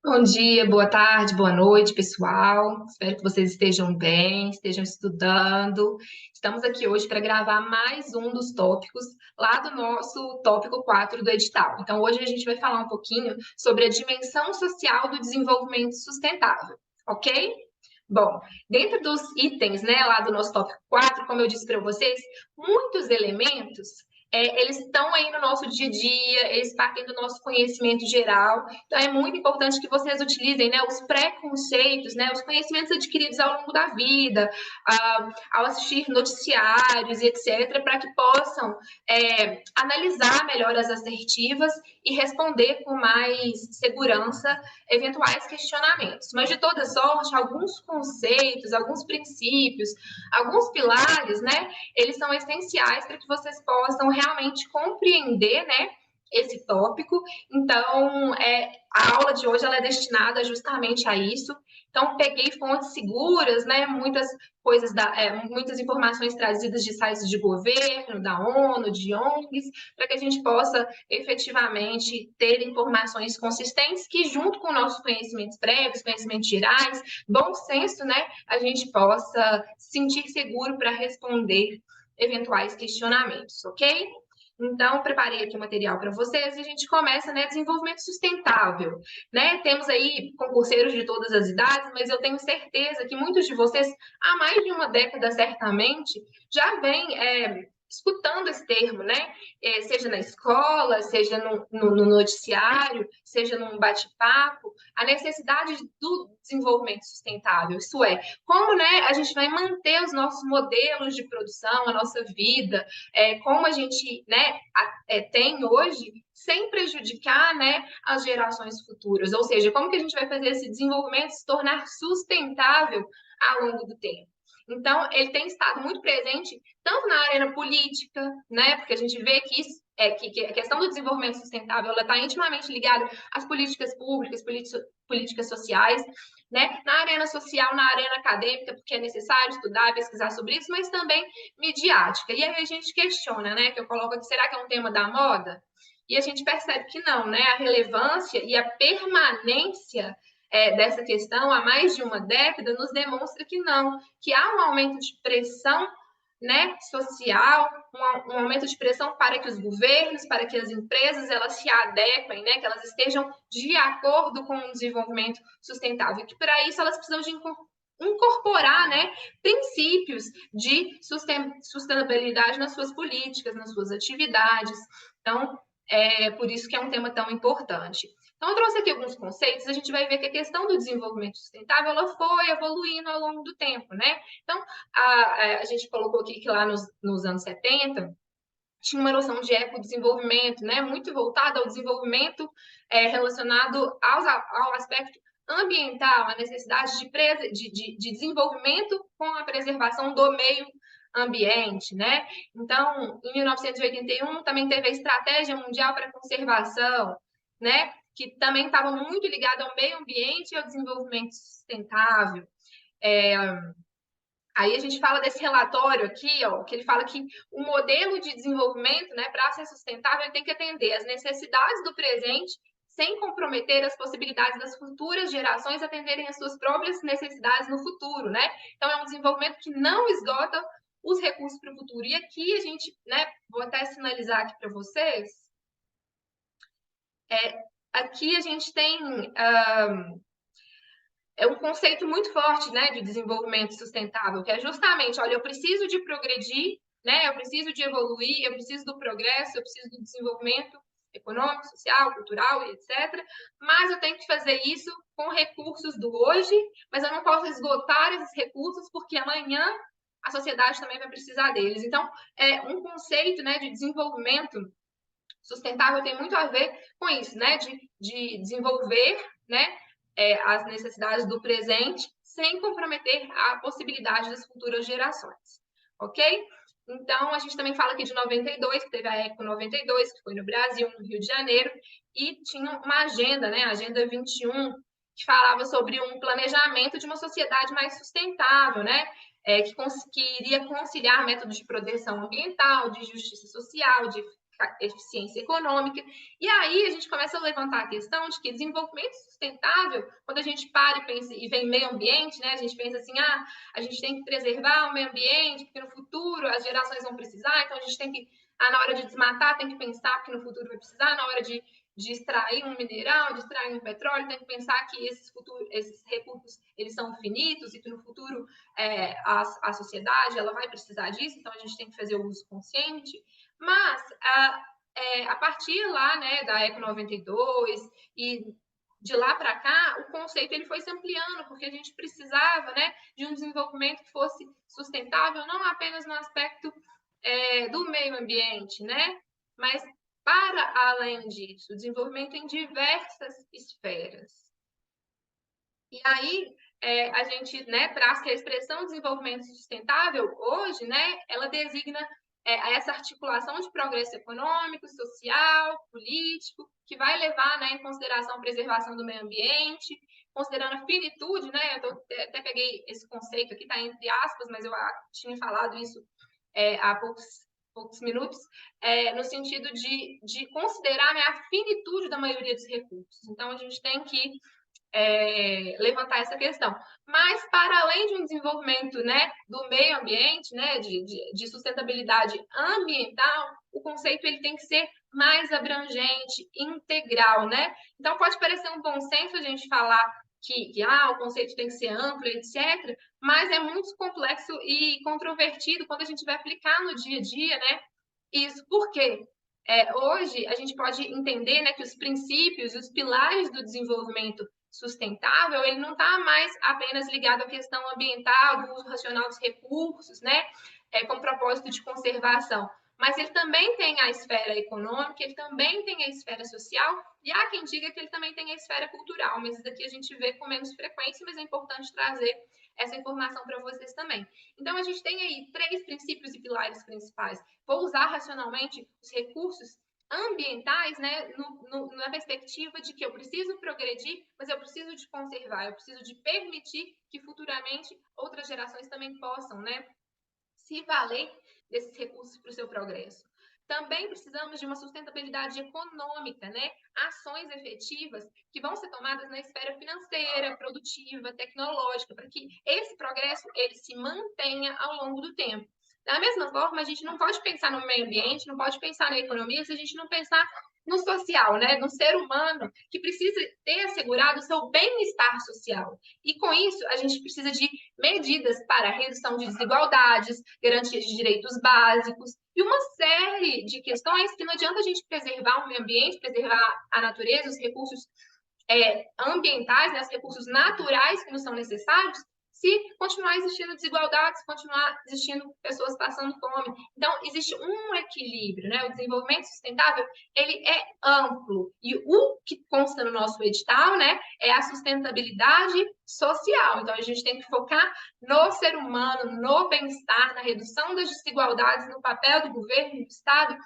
Bom dia, boa tarde, boa noite, pessoal. Espero que vocês estejam bem, estejam estudando. Estamos aqui hoje para gravar mais um dos tópicos lá do nosso tópico 4 do edital. Então, hoje a gente vai falar um pouquinho sobre a dimensão social do desenvolvimento sustentável, ok? Bom, dentro dos itens, né, lá do nosso tópico 4, como eu disse para vocês, muitos elementos eles estão aí no nosso dia a dia, eles partem do nosso conhecimento geral. Então, é muito importante que vocês utilizem, né, os preconceitos, né, os conhecimentos adquiridos ao longo da vida, ao assistir noticiários e etc., para que possam analisar melhor as assertivas e responder com mais segurança eventuais questionamentos. Mas, de toda sorte, alguns conceitos, alguns princípios, alguns pilares, né, eles são essenciais para que vocês possam realmente compreender, né, esse tópico. Então, a aula de hoje ela é destinada justamente a isso. Então, peguei fontes seguras, né, muitas informações trazidas de sites de governo, da ONU, de ONGs, para que a gente possa efetivamente ter informações consistentes que, junto com nossos conhecimentos prévios, conhecimentos gerais, bom senso, né, a gente possa se sentir seguro para responder eventuais questionamentos, ok? Então, preparei aqui o material para vocês e a gente começa, né, desenvolvimento sustentável, né? Temos aí concurseiros de todas as idades, mas eu tenho certeza que muitos de vocês, há mais de uma década, certamente, já vêm escutando esse termo, né? Seja na escola, seja no noticiário, seja num bate-papo, a necessidade do desenvolvimento sustentável. Isso é, como, né, a gente vai manter os nossos modelos de produção, a nossa vida, como a gente, né, tem hoje, sem prejudicar, né, as gerações futuras. Ou seja, como que a gente vai fazer esse desenvolvimento se tornar sustentável ao longo do tempo. Então, ele tem estado muito presente tanto na arena política, né, porque a gente vê que isso que a questão do desenvolvimento sustentável está intimamente ligada às políticas públicas, políticas sociais, né, na arena social, na arena acadêmica, porque é necessário estudar, pesquisar sobre isso, mas também midiática. E aí a gente questiona, né, que eu coloco aqui, será que é um tema da moda? E a gente percebe que não, né? A relevância e a permanência dessa questão há mais de uma década nos demonstra que não, que há um aumento de pressão, né, social, um aumento de pressão para que os governos, para que as empresas elas se adequem, né, que elas estejam de acordo com o desenvolvimento sustentável. E que para isso elas precisam de incorporar, né, princípios de sustentabilidade nas suas políticas, nas suas atividades. Então, é por isso que é um tema tão importante. Então, eu trouxe aqui alguns conceitos, a gente vai ver que a questão do desenvolvimento sustentável ela foi evoluindo ao longo do tempo, né? Então, a gente colocou aqui que lá nos anos 70 tinha uma noção de ecodesenvolvimento, né? Muito voltada ao desenvolvimento relacionado ao aspecto ambiental, a necessidade de desenvolvimento com a preservação do meio ambiente, né? Então, em 1981 também teve a Estratégia Mundial para a Conservação, né? Que também estava muito ligada ao meio ambiente e ao desenvolvimento sustentável. É, Aí a gente fala desse relatório aqui, ó, que ele fala que o modelo de desenvolvimento, né, para ser sustentável, ele tem que atender às necessidades do presente, sem comprometer as possibilidades das futuras gerações atenderem às suas próprias necessidades no futuro, né? Então é um desenvolvimento que não esgota os recursos para o futuro. E aqui a gente, né, vou até sinalizar aqui para vocês, aqui a gente tem um conceito muito forte, né, de desenvolvimento sustentável, que é justamente, olha, eu preciso de progredir, né, eu preciso de evoluir, eu preciso do progresso, eu preciso do desenvolvimento econômico, social, cultural e etc. Mas eu tenho que fazer isso com recursos do hoje, mas eu não posso esgotar esses recursos porque amanhã a sociedade também vai precisar deles. Então, é um conceito, né, de desenvolvimento sustentável tem muito a ver com isso, né, de desenvolver, né, as necessidades do presente sem comprometer a possibilidade das futuras gerações, ok? Então, a gente também fala aqui de 92, que teve a Expo 92, que foi no Brasil, no Rio de Janeiro, e tinha uma agenda, né, a Agenda 21, que falava sobre um planejamento de uma sociedade mais sustentável, né, que iria conciliar métodos de proteção ambiental, de justiça social, de eficiência econômica. E aí a gente começa a levantar a questão de que desenvolvimento sustentável, quando a gente para e pensa e vem meio ambiente, né? A gente pensa assim, a gente tem que preservar o meio ambiente, porque no futuro as gerações vão precisar, então a gente tem que, na hora de desmatar, tem que pensar que no futuro vai precisar, na hora de extrair um mineral, de extrair um petróleo, tem que pensar que esses recursos eles são finitos e que no futuro a sociedade ela vai precisar disso, então a gente tem que fazer o uso consciente. Mas a partir lá, né, da Eco 92 e de lá para cá, o conceito ele foi se ampliando, porque a gente precisava, né, de um desenvolvimento que fosse sustentável, não apenas no aspecto do meio ambiente, né, mas para além disso, desenvolvimento em diversas esferas. E aí, a gente, né, traz que a expressão desenvolvimento sustentável, hoje, né, ela designa essa articulação de progresso econômico, social, político, que vai levar, né, em consideração a preservação do meio ambiente, considerando a finitude, né, eu até peguei esse conceito aqui, está entre aspas, mas eu tinha falado isso há poucos minutos, no sentido de considerar, né, a finitude da maioria dos recursos. Então, a gente tem que levantar essa questão. Mas, para além de um desenvolvimento, né, do meio ambiente, né, de sustentabilidade ambiental, o conceito ele tem que ser mais abrangente, integral, né? Então, pode parecer um bom senso a gente falar que o conceito tem que ser amplo, etc., mas é muito complexo e controvertido quando a gente vai aplicar no dia a dia, né? Isso, por quê? Hoje, a gente pode entender, né, que os princípios e os pilares do desenvolvimento sustentável, ele não está mais apenas ligado à questão ambiental, do uso racional dos recursos, né, com propósito de conservação, mas ele também tem a esfera econômica, ele também tem a esfera social, e há quem diga que ele também tem a esfera cultural, mas isso daqui a gente vê com menos frequência, mas é importante trazer essa informação para vocês também. Então, a gente tem aí 3 princípios e pilares principais. Vou usar racionalmente os recursos ambientais, né, na perspectiva de que eu preciso progredir, mas eu preciso de conservar, eu preciso de permitir que futuramente outras gerações também possam, né, se valer desses recursos para o seu progresso. Também precisamos de uma sustentabilidade econômica, né? Ações efetivas que vão ser tomadas na esfera financeira, produtiva, tecnológica, para que esse progresso ele se mantenha ao longo do tempo. Da mesma forma, a gente não pode pensar no meio ambiente, não pode pensar na economia se a gente não pensar no social, né? No ser humano que precisa ter assegurado o seu bem-estar social. E com isso, a gente precisa de medidas para a redução de desigualdades, garantia de direitos básicos e uma série de questões que não adianta a gente preservar o meio ambiente, preservar a natureza, os recursos ambientais, né, os recursos naturais que nos são necessários, se continuar existindo desigualdades, se continuar existindo pessoas passando fome. Então, existe um equilíbrio, né? O desenvolvimento sustentável, ele é amplo. E o que consta no nosso edital, né, é a sustentabilidade social. Então, a gente tem que focar no ser humano, no bem-estar, na redução das desigualdades, no papel do governo e do Estado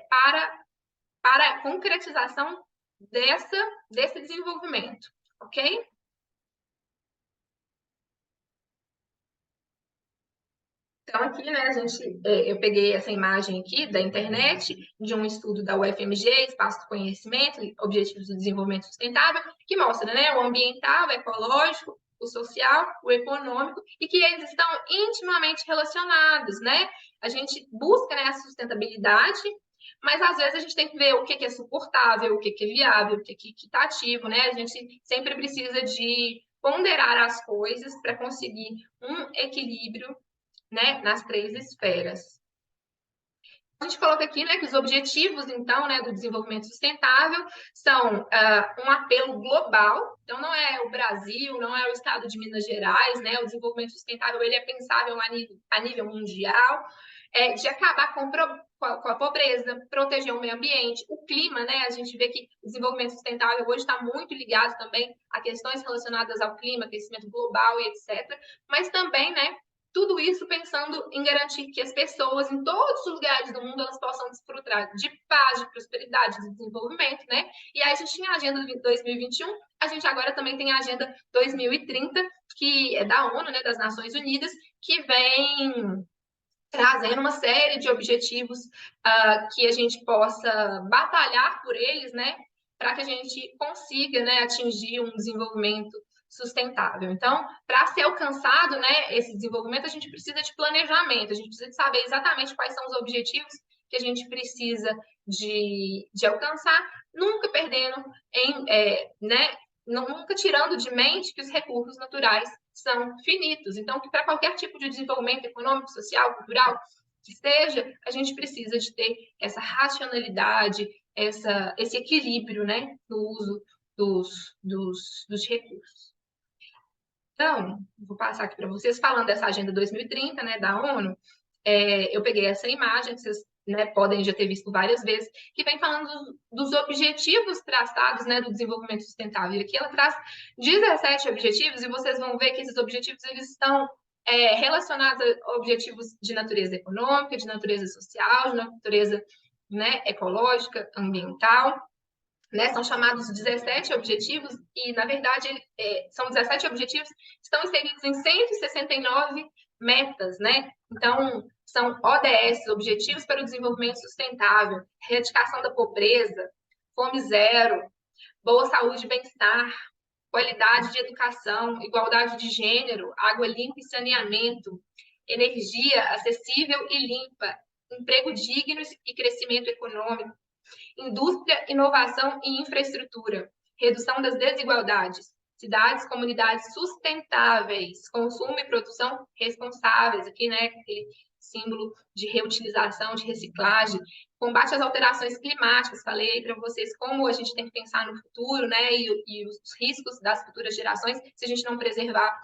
para a concretização desse desenvolvimento, ok? Então, aqui, né, eu peguei essa imagem aqui da internet, de um estudo da UFMG, Espaço do Conhecimento, Objetivos do Desenvolvimento Sustentável, que mostra, né, o ambiental, o ecológico, o social, o econômico, e que eles estão intimamente relacionados, né? A gente busca, né, a sustentabilidade, mas às vezes a gente tem que ver o que é suportável, o que é viável, o que é equitativo, né? A gente sempre precisa de ponderar as coisas para conseguir um equilíbrio, né, nas 3 esferas. A gente coloca aqui, né, que os objetivos, então, né, do desenvolvimento sustentável são um apelo global, então não é o Brasil, não é o estado de Minas Gerais, né, o desenvolvimento sustentável ele é pensável a nível mundial, de acabar com a pobreza, proteger o meio ambiente, o clima, né, a gente vê que o desenvolvimento sustentável hoje está muito ligado também a questões relacionadas ao clima, aquecimento global e etc., mas também, né, tudo isso pensando em garantir que as pessoas em todos os lugares do mundo elas possam desfrutar de paz, de prosperidade, de desenvolvimento, né? E aí a gente tinha a Agenda 2021, a gente agora também tem a Agenda 2030, que é da ONU, né, das Nações Unidas, que vem trazendo uma série de objetivos que a gente possa batalhar por eles, né, para que a gente consiga, né, atingir um desenvolvimento sustentável. Então, para ser alcançado, né, esse desenvolvimento, a gente precisa de planejamento, a gente precisa de saber exatamente quais são os objetivos que a gente precisa de alcançar, nunca perdendo né, nunca tirando de mente que os recursos naturais são finitos. Então, que para qualquer tipo de desenvolvimento econômico, social, cultural, que seja, a gente precisa de ter essa racionalidade, esse equilíbrio, né, no uso dos recursos. Então, vou passar aqui para vocês, falando dessa Agenda 2030, né, da ONU, eu peguei essa imagem, que vocês, né, podem já ter visto várias vezes, que vem falando dos objetivos traçados, né, do desenvolvimento sustentável. E aqui ela traz 17 objetivos, e vocês vão ver que esses objetivos eles estão relacionados a objetivos de natureza econômica, de natureza social, de natureza, né, ecológica, ambiental. Né, são chamados 17 objetivos, e, na verdade, são 17 objetivos que estão inseridos em 169 metas, né? Então, são ODS, Objetivos para o Desenvolvimento Sustentável, erradicação da pobreza, fome zero, boa saúde e bem-estar, qualidade de educação, igualdade de gênero, água limpa e saneamento, energia acessível e limpa, emprego digno e crescimento econômico, indústria, inovação e infraestrutura, redução das desigualdades, cidades, comunidades sustentáveis, consumo e produção responsáveis, aqui, né, aquele símbolo de reutilização, de reciclagem, combate às alterações climáticas, falei para vocês como a gente tem que pensar no futuro, né, e os riscos das futuras gerações se a gente não preservar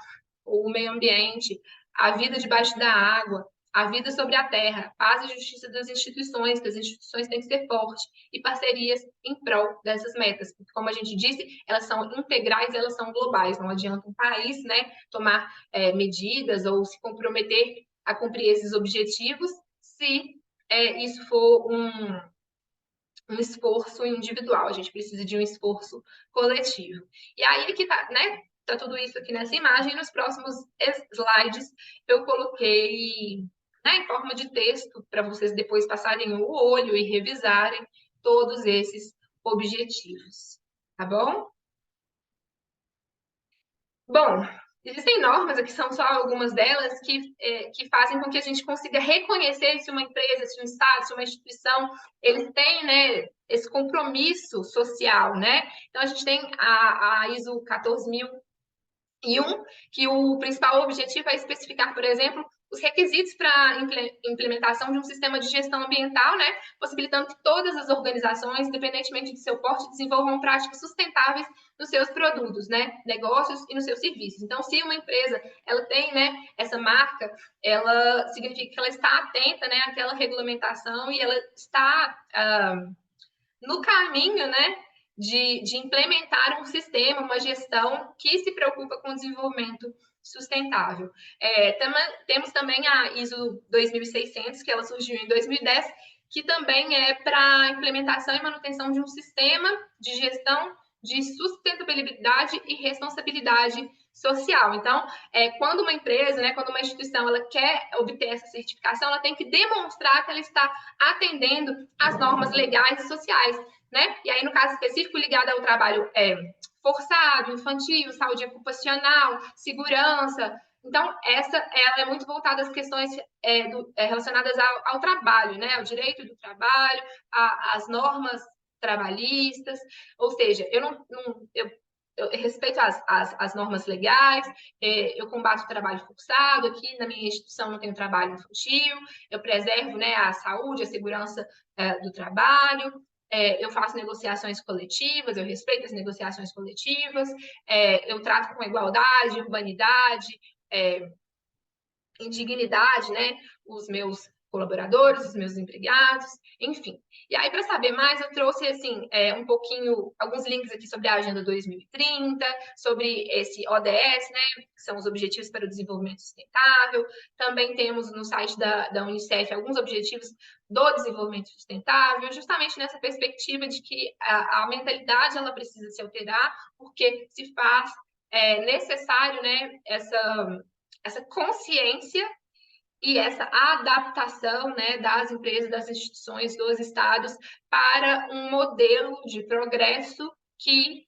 o meio ambiente, a vida debaixo da água, a vida sobre a terra, paz e justiça das instituições, que as instituições têm que ser fortes, e parcerias em prol dessas metas. Porque, como a gente disse, elas são integrais, elas são globais. Não adianta um país, né, tomar medidas ou se comprometer a cumprir esses objetivos se isso for um esforço individual. A gente precisa de um esforço coletivo. E aí que tá, né? Tá tudo isso aqui nessa imagem. Nos próximos slides eu coloquei, né, em forma de texto para vocês depois passarem o olho e revisarem todos esses objetivos. Tá bom? Bom, existem normas, aqui são só algumas delas, que fazem com que a gente consiga reconhecer se uma empresa, se um Estado, se uma instituição, eles têm, né, esse compromisso social, né? Então, a gente tem a ISO 14001, que o principal objetivo é especificar, por exemplo, os requisitos para implementação de um sistema de gestão ambiental, né, possibilitando que todas as organizações, independentemente de seu porte, desenvolvam práticas sustentáveis nos seus produtos, né, negócios e nos seus serviços. Então, se uma empresa ela tem, né, essa marca, ela significa que ela está atenta, né, àquela regulamentação e ela está no caminho, né, de implementar um sistema, uma gestão que se preocupa com o desenvolvimento sustentável. Temos também a ISO 2600, que ela surgiu em 2010, que também é para implementação e manutenção de um sistema de gestão de sustentabilidade e responsabilidade social. Então, quando uma empresa, né, quando uma instituição, ela quer obter essa certificação, ela tem que demonstrar que ela está atendendo às normas legais e sociais, né? E aí, no caso específico, ligado ao trabalho forçado, infantil, saúde ocupacional, segurança. Então, ela é muito voltada às questões relacionadas ao trabalho, né? Ao direito do trabalho, às normas trabalhistas, ou seja, eu respeito as normas legais, eu combato o trabalho forçado, aqui na minha instituição não tenho trabalho infantil, eu preservo, né, a saúde, a segurança do trabalho, eu faço negociações coletivas, eu respeito as negociações coletivas, eu trato com igualdade, urbanidade, indignidade, né, os meus colaboradores, os meus empregados, enfim. E aí, para saber mais, eu trouxe, assim, um pouquinho, alguns links aqui sobre a Agenda 2030, sobre esse ODS, né, que são os Objetivos para o Desenvolvimento Sustentável. Também temos no site da Unicef alguns objetivos do desenvolvimento sustentável, justamente nessa perspectiva de que a mentalidade, ela precisa se alterar, porque se faz necessário, né, essa consciência e essa adaptação, né, das empresas, das instituições, dos estados para um modelo de progresso que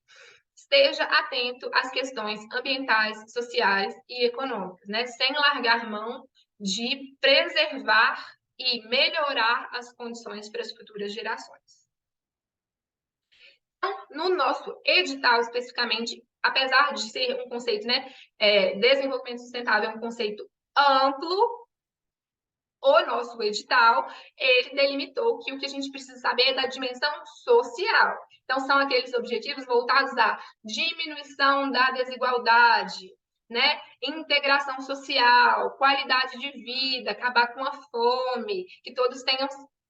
esteja atento às questões ambientais, sociais e econômicas, né, sem largar mão de preservar e melhorar as condições para as futuras gerações. Então, no nosso edital especificamente, apesar de ser um conceito, né, desenvolvimento sustentável é um conceito amplo, o nosso edital, ele delimitou que o que a gente precisa saber é da dimensão social. Então, são aqueles objetivos voltados à diminuição da desigualdade, né? Integração social, qualidade de vida, acabar com a fome, que todos tenham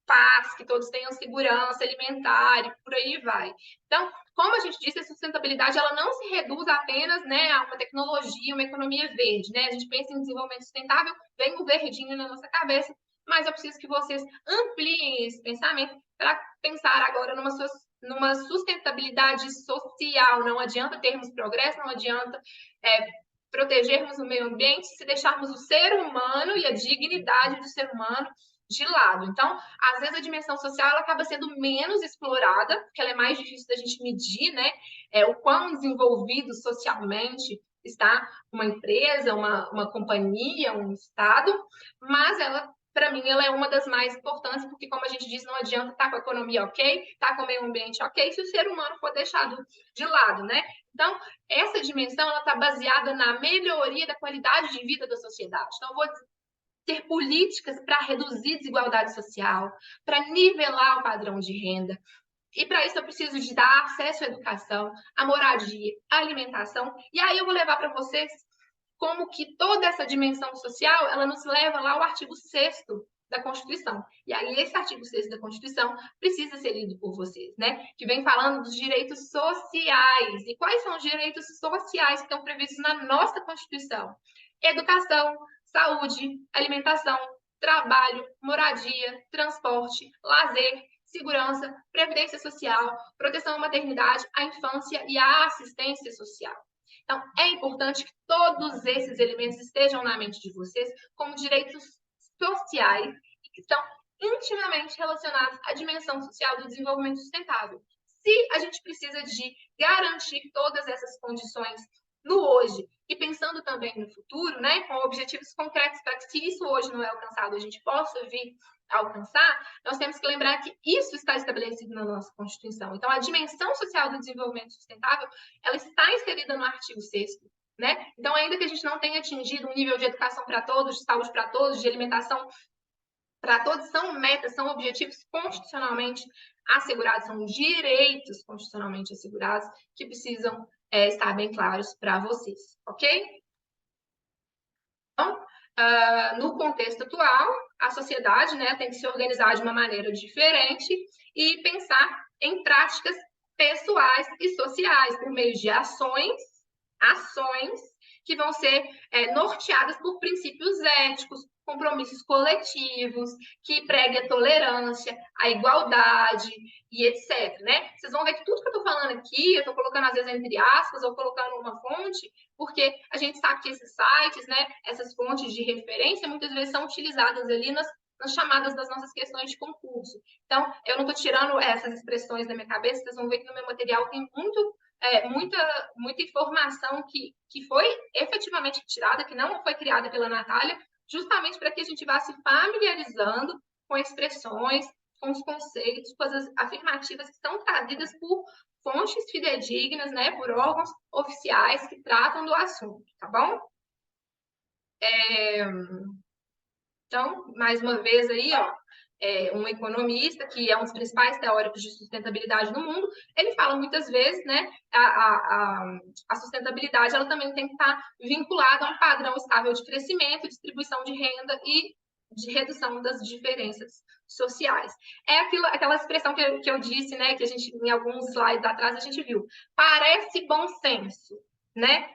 paz, que todos tenham segurança alimentar e por aí vai. Então, como a gente disse, a sustentabilidade ela não se reduz apenas, né, a uma tecnologia, uma economia verde, né? A gente pensa em desenvolvimento sustentável, vem o verdinho na nossa cabeça, mas eu preciso que vocês ampliem esse pensamento para pensar agora numa sustentabilidade social. Não adianta termos progresso, não adianta protegermos o meio ambiente se deixarmos o ser humano e a dignidade do ser humano de lado. Então, às vezes a dimensão social ela acaba sendo menos explorada, porque ela é mais difícil da gente medir, né? O quão desenvolvido socialmente está uma empresa, uma companhia, um estado, mas ela, para mim, ela é uma das mais importantes, porque, como a gente diz, não adianta estar com a economia ok, estar com o meio ambiente ok, se o ser humano for deixado de lado, né? Então, essa dimensão ela está baseada na melhoria da qualidade de vida da sociedade. Então, eu vou ter políticas para reduzir desigualdade social, para nivelar o padrão de renda. E para isso eu preciso de dar acesso à educação, à moradia, à alimentação. E aí eu vou levar para vocês como que toda essa dimensão social, ela nos leva lá ao artigo 6º da Constituição. E aí esse artigo 6º da Constituição precisa ser lido por vocês, né? Que vem falando dos direitos sociais. E quais são os direitos sociais que estão previstos na nossa Constituição? Educação, saúde, alimentação, trabalho, moradia, transporte, lazer, segurança, previdência social, proteção à maternidade, à infância e à assistência social. Então, é importante que todos esses elementos estejam na mente de vocês como direitos sociais e que estão intimamente relacionados à dimensão social do desenvolvimento sustentável. Se a gente precisa de garantir todas essas condições no hoje e pensando também no futuro, né, com objetivos concretos para que se isso hoje não é alcançado, a gente possa vir a alcançar, nós temos que lembrar que isso está estabelecido na nossa Constituição. Então, a dimensão social do desenvolvimento sustentável, ela está inserida no artigo 6º, né? Então, ainda que a gente não tenha atingido um nível de educação para todos, de saúde para todos, de alimentação para todos, são metas, são objetivos constitucionalmente assegurados, são direitos constitucionalmente assegurados que precisam estar bem claros para vocês, ok? Então, no contexto atual, a sociedade, né, tem que se organizar de uma maneira diferente e pensar em práticas pessoais e sociais por meio de ações que vão ser norteadas por princípios éticos, compromissos coletivos, que pregue a tolerância, a igualdade e etc. Né? Vocês vão ver que tudo que eu estou falando aqui, eu estou colocando às vezes entre aspas ou colocando uma fonte, porque a gente sabe que esses sites, né, essas fontes de referência, muitas vezes são utilizadas ali nas chamadas das nossas questões de concurso. Então, eu não estou tirando essas expressões da minha cabeça, vocês vão ver que no meu material tem muita informação que foi efetivamente tirada, que não foi criada pela Natália, justamente para que a gente vá se familiarizando com expressões, com os conceitos, com as afirmativas que são trazidas por fontes fidedignas, né, por órgãos oficiais que tratam do assunto, tá bom? Então, mais uma vez aí, ó, um economista que é um dos principais teóricos de sustentabilidade no mundo, ele fala muitas vezes, né, a sustentabilidade ela também tem que estar vinculada a um padrão estável de crescimento, distribuição de renda e de redução das diferenças sociais. É aquela expressão que eu disse, né, que a gente, em alguns slides atrás, a gente viu. Parece bom senso, né?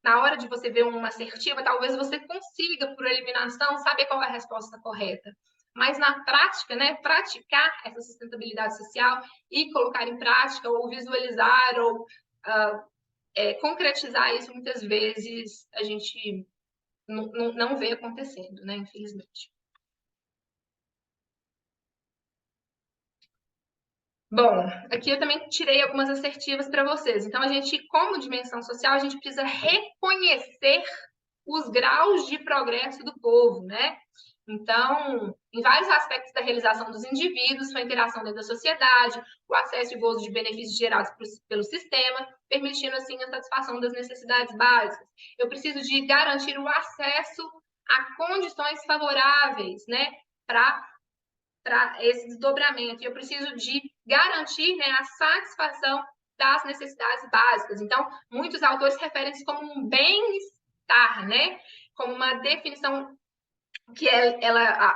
Na hora de você ver uma assertiva, talvez você consiga, por eliminação, saber qual é a resposta correta. Mas na prática, né, praticar essa sustentabilidade social e colocar em prática, ou visualizar, ou concretizar isso, muitas vezes a gente não vê acontecendo, né, infelizmente. Bom, aqui eu também tirei algumas assertivas para vocês. Então, a gente, como dimensão social, a gente precisa reconhecer os graus de progresso do povo, né? Então, em vários aspectos da realização dos indivíduos, sua interação dentro da sociedade, o acesso e gozo de benefícios gerados pelo sistema, permitindo, assim, a satisfação das necessidades básicas. Eu preciso de garantir o acesso a condições favoráveis, né, para esse desdobramento. E eu preciso de garantir, né, a satisfação das necessidades básicas. Então, muitos autores referem isso como um bem-estar, né? Como uma definição que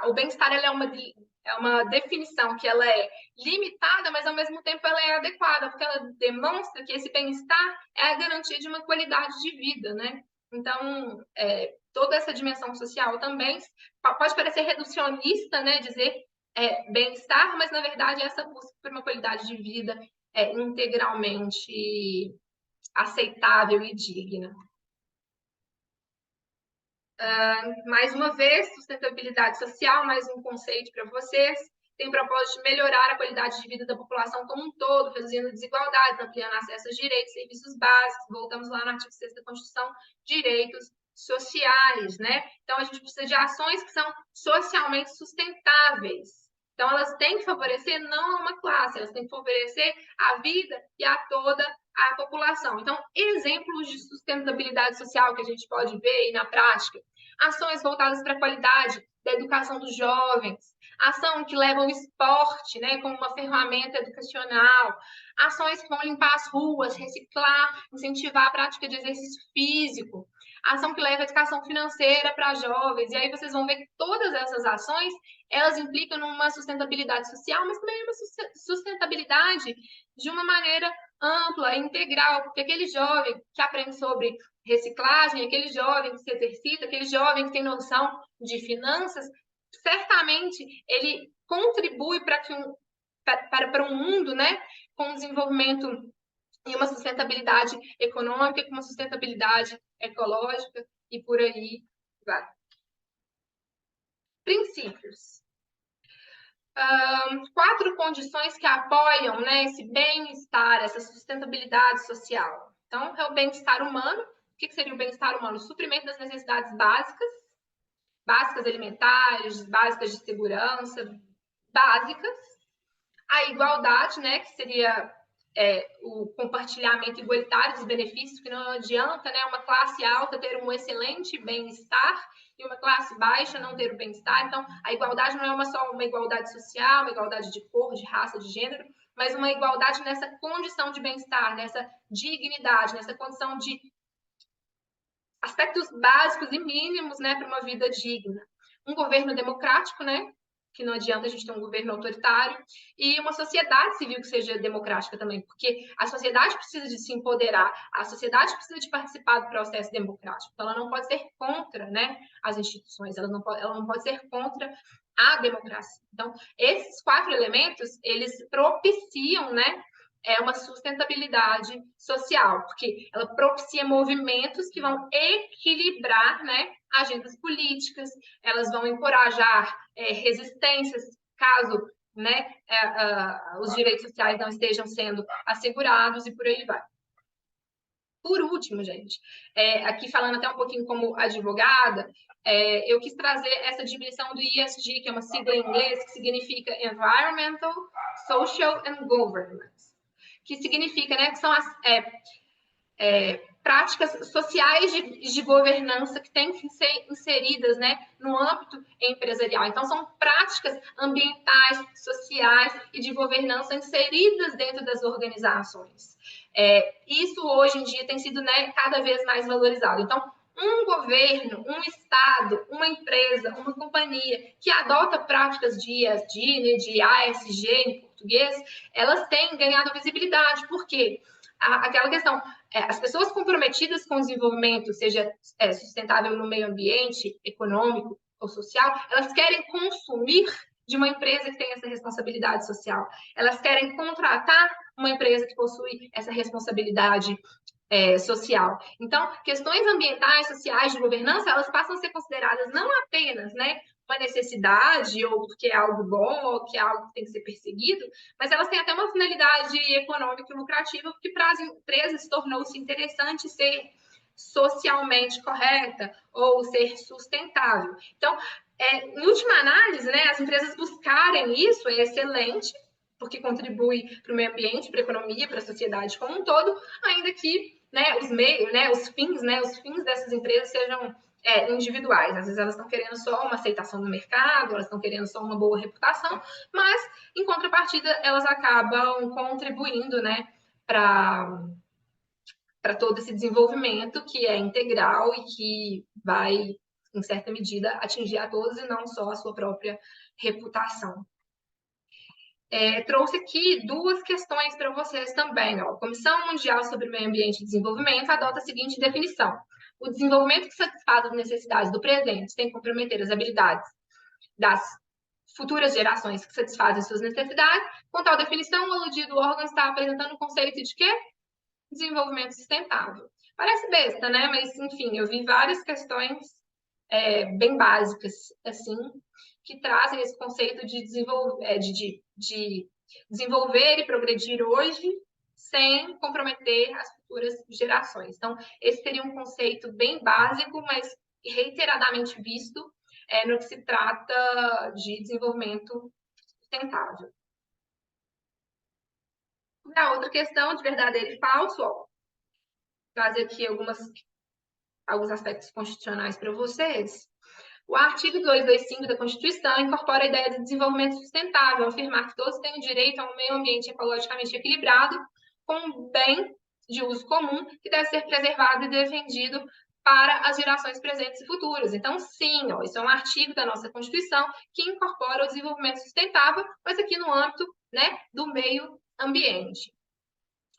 o bem-estar é uma definição que ela é limitada, mas ao mesmo tempo ela é adequada, porque ela demonstra que esse bem-estar é a garantia de uma qualidade de vida, né? Então, toda essa dimensão social também pode parecer reducionista, né? Dizer bem-estar, mas na verdade essa busca por uma qualidade de vida integralmente aceitável e digna. Mais uma vez, sustentabilidade social, mais um conceito para vocês. Tem o propósito de melhorar a qualidade de vida da população como um todo, reduzindo desigualdades, ampliando acesso aos direitos e serviços básicos. Voltamos lá no artigo 6º da Constituição, direitos sociais, né? Então, a gente precisa de ações que são socialmente sustentáveis. Então, elas têm que favorecer não a uma classe, elas têm que favorecer a vida e a toda a população. Então, exemplos de sustentabilidade social que a gente pode ver aí na prática: ações voltadas para a qualidade da educação dos jovens, ação que leva o esporte, né, como uma ferramenta educacional, ações que vão limpar as ruas, reciclar, incentivar a prática de exercício físico, ação que leva a educação financeira para jovens. E aí vocês vão ver que todas essas ações, elas implicam numa sustentabilidade social, mas também uma sustentabilidade de uma maneira ampla, integral, porque aquele jovem que aprende sobre reciclagem, aquele jovem que se exercita, aquele jovem que tem noção de finanças, certamente ele contribui para um mundo, né, com desenvolvimento e uma sustentabilidade econômica, com uma sustentabilidade ecológica e por aí vai. Princípios. 4 condições que apoiam, né, esse bem-estar, essa sustentabilidade social. Então, é o bem-estar humano. O que seria o bem-estar humano? O suprimento das necessidades básicas, básicas alimentares, básicas de segurança, básicas. A igualdade, né, que seria o compartilhamento igualitário dos benefícios, que não adianta, né, uma classe alta ter um excelente bem-estar e uma classe baixa não ter o bem-estar. Então, a igualdade não é só uma igualdade social, uma igualdade de cor, de raça, de gênero, mas uma igualdade nessa condição de bem-estar, nessa dignidade, nessa condição de aspectos básicos e mínimos, né, para uma vida digna. Um governo democrático, né, que não adianta a gente ter um governo autoritário, e uma sociedade civil que seja democrática também, porque a sociedade precisa de se empoderar, a sociedade precisa de participar do processo democrático, então ela não pode ser contra, né, as instituições, ela não pode ser contra a democracia. Então, esses 4 elementos, eles propiciam, né, uma sustentabilidade social, porque ela propicia movimentos que vão equilibrar, né, agendas políticas, elas vão encorajar resistências caso, né, os direitos sociais não estejam sendo assegurados e por aí vai. Por último, gente, aqui falando até um pouquinho como advogada, eu quis trazer essa dimensão do ESG, que é uma sigla em inglês que significa Environmental, Social and Governance, que significa, né, que são as práticas sociais de governança que têm que ser inseridas, né, no âmbito empresarial. Então, são práticas ambientais, sociais e de governança inseridas dentro das organizações. Isso, hoje em dia, tem sido, né, cada vez mais valorizado. Então, um governo, um Estado, uma empresa, uma companhia que adota práticas de ESG, né, de ASG em português, elas têm ganhado visibilidade. Por quê? Aquela questão, as pessoas comprometidas com o desenvolvimento, seja sustentável no meio ambiente, econômico ou social, elas querem consumir de uma empresa que tem essa responsabilidade social. Elas querem contratar uma empresa que possui essa responsabilidade social. Então, questões ambientais, sociais, de governança, elas passam a ser consideradas não apenas, né, uma necessidade ou porque é algo bom ou que é algo que tem que ser perseguido, mas elas têm até uma finalidade econômica e lucrativa, porque para as empresas tornou-se interessante ser socialmente correta ou ser sustentável. Então, em última análise, né, as empresas buscarem isso é excelente, porque contribui para o meio ambiente, para a economia, para a sociedade como um todo, ainda que, né, os meios, né, os fins dessas empresas sejam individuais. Às vezes elas estão querendo só uma aceitação no mercado, elas estão querendo só uma boa reputação, mas em contrapartida elas acabam contribuindo, né, para todo esse desenvolvimento que é integral e que vai, em certa medida, atingir a todos e não só a sua própria reputação. Trouxe aqui duas questões para vocês também. Ó. A Comissão Mundial sobre o Meio Ambiente e Desenvolvimento adota a seguinte definição: o desenvolvimento que satisfaz as necessidades do presente sem comprometer as habilidades das futuras gerações que satisfazem suas necessidades. Com tal definição, o aludido órgão está apresentando o conceito de quê? Desenvolvimento sustentável. Parece besta, né? Mas, enfim, eu vi várias questões bem básicas, assim, que trazem esse conceito de desenvolver e progredir hoje sem comprometer as futuras gerações. Então, esse seria um conceito bem básico, mas reiteradamente visto no que se trata de desenvolvimento sustentável. A outra questão de verdadeiro e falso, ó, trazer aqui alguns aspectos constitucionais para vocês. O artigo 225 da Constituição incorpora a ideia de desenvolvimento sustentável, afirmar que todos têm o direito a um meio ambiente ecologicamente equilibrado, com um bem de uso comum que deve ser preservado e defendido para as gerações presentes e futuras. Então, sim, ó, isso é um artigo da nossa Constituição que incorpora o desenvolvimento sustentável, mas aqui no âmbito, né, do meio ambiente.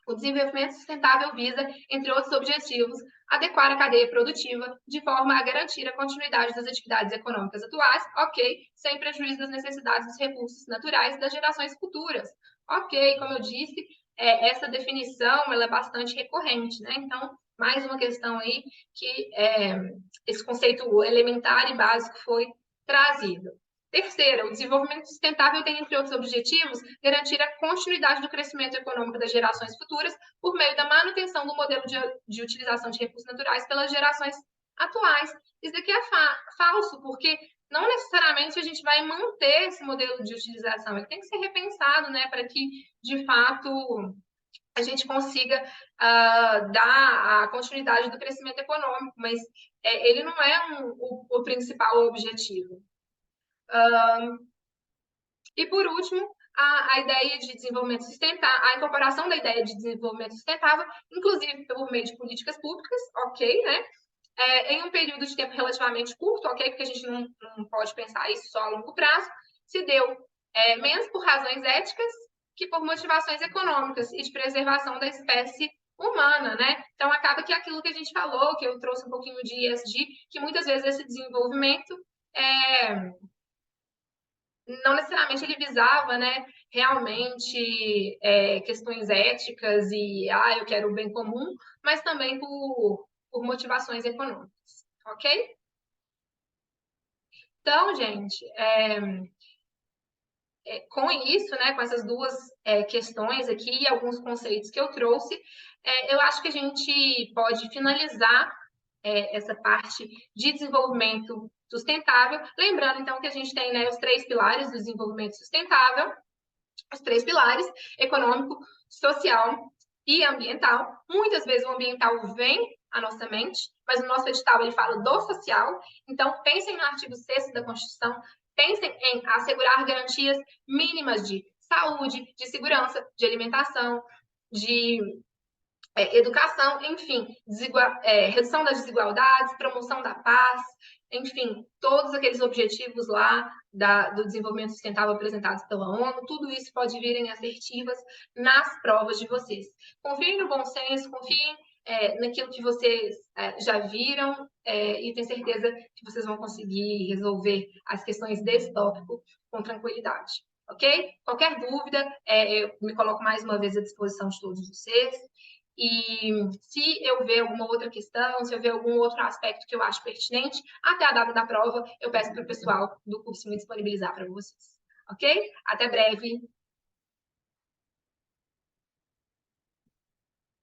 O desenvolvimento sustentável visa, entre outros objetivos, adequar a cadeia produtiva de forma a garantir a continuidade das atividades econômicas atuais, ok, sem prejuízo das necessidades dos recursos naturais das gerações futuras. Ok, como eu disse, essa definição ela é bastante recorrente, né? Então, mais uma questão aí que esse conceito elementar e básico foi trazido. Terceira, o desenvolvimento sustentável tem, entre outros objetivos, garantir a continuidade do crescimento econômico das gerações futuras por meio da manutenção do modelo de utilização de recursos naturais pelas gerações atuais. Isso aqui é falso, porque não necessariamente a gente vai manter esse modelo de utilização, ele tem que ser repensado, né, para que, de fato, a gente consiga dar a continuidade do crescimento econômico, mas ele não é o principal objetivo. E por último, a ideia de desenvolvimento sustentável, a incorporação da ideia de desenvolvimento sustentável, inclusive por meio de políticas públicas, ok, né? Em um período de tempo relativamente curto, ok, porque a gente não pode pensar isso só a longo prazo, se deu menos por razões éticas que por motivações econômicas e de preservação da espécie humana, né? Então acaba que aquilo que a gente falou, que eu trouxe um pouquinho de ESG, que muitas vezes esse desenvolvimento não necessariamente ele visava, né, realmente questões éticas e eu quero o bem comum, mas também por motivações econômicas, ok? Então, gente, com isso, né, com essas duas questões aqui e alguns conceitos que eu trouxe, eu acho que a gente pode finalizar essa parte de desenvolvimento sustentável. Lembrando, então, que a gente tem, né, os 3 pilares do desenvolvimento sustentável, os 3 pilares, econômico, social e ambiental. Muitas vezes o ambiental vem à nossa mente, mas no nosso edital ele fala do social. Então, pensem no artigo 6º da Constituição, pensem em assegurar garantias mínimas de saúde, de segurança, de alimentação, de educação, enfim, redução das desigualdades, promoção da paz, enfim, todos aqueles objetivos lá do desenvolvimento sustentável apresentados pela ONU, tudo isso pode vir em assertivas nas provas de vocês. Confiem no bom senso, confiem naquilo que vocês já viram e tenho certeza que vocês vão conseguir resolver as questões desse tópico com tranquilidade. Ok? Qualquer dúvida, eu me coloco mais uma vez à disposição de todos vocês. E se eu ver alguma outra questão, se eu ver algum outro aspecto que eu acho pertinente, até a data da prova, eu peço para o pessoal do curso me disponibilizar para vocês. Ok? Até breve!